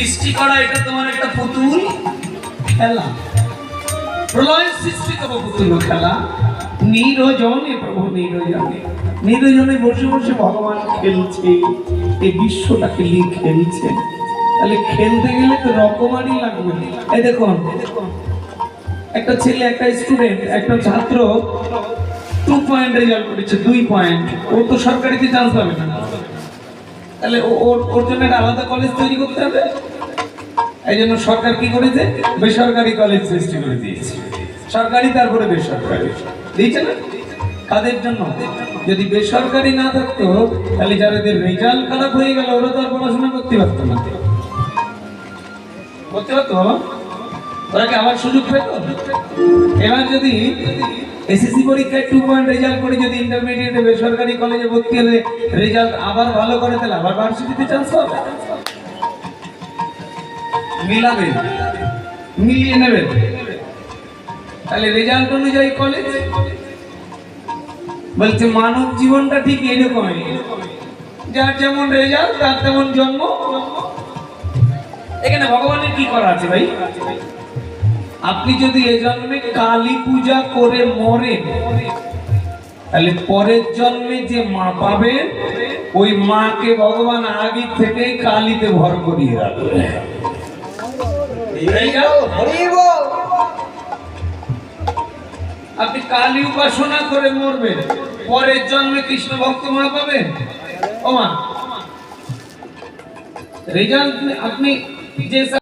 সৃষ্টি করা এটা তোমার একটা পুতুল খেলা, প্রলয় সৃষ্টি করবো পুতুল খেলা। নিরজনে প্রভু নিরজনে, নিরজনে বসে বসে ভগবান খেলছে, এই বিশ্বটাকে নিয়ে খেলছে। তাহলে খেলতে গেলে তো রকমারি লাগবে। এই দেখুন, একটা ছেলে, একটা স্টুডেন্ট, একটা ছাত্র 2 পয়েন্ট রেজাল্ট করেছে, 2 পয়েন্ট, ও তো সরকারিতে চান্স পাবে না। তাহলে ওর জন্য একটা আলাদা কলেজ তৈরি করতে হবে। এই জন্য সরকার কি করেছে, বেসরকারি কলেজ সৃষ্টি করে দিয়েছে। সরকারি তারপরে বেসরকারি দিয়েছে না। কাদের জন্য? যদি বেসরকারি না থাকতো তাহলে যাদের রেজাল্ট খারাপ হয়ে গেল ওরা তো আর পড়াশোনা করতে পারতো না। করতে পারতো বাবা? ওরা কি আবার সুযোগ পেত? এবার যদি এসএসসি পরীক্ষায় 2 পয়েন্ট রেজাল্ট করে যদি ইন্টারমিডিয়েটে বেসরকারি কলেজে ভর্তি হলে রেজাল্ট আবার ভালো করে, তাহলে আবার ভার্সিটিতে চান্স পাবে। মিলাবে, মিলিয়ে নেবেন। তাহলে রেজাল্ট অনুযায়ী কলেজ বলছে মানব জীবনটা ঠিক এরকমই, যার যেমন রেজাল্ট তার তেমন জন্ম। এখানে ভগবানের কি করা আছে ভাই? আপনি যদি এই জন্মে কালী পূজা করে মরেন, তাহলে পরের জন্মে যে মা পাবেন ওই মাকে ভগবান আগে থেকেই কালীতে ভর করিয়ে রাখবে। আপনি কালী উপাসনা করে মরবেন, পরের জন্মে কৃষ্ণ ভক্ত মা পাবেন। ও মা রেজাল্ট আপনি যে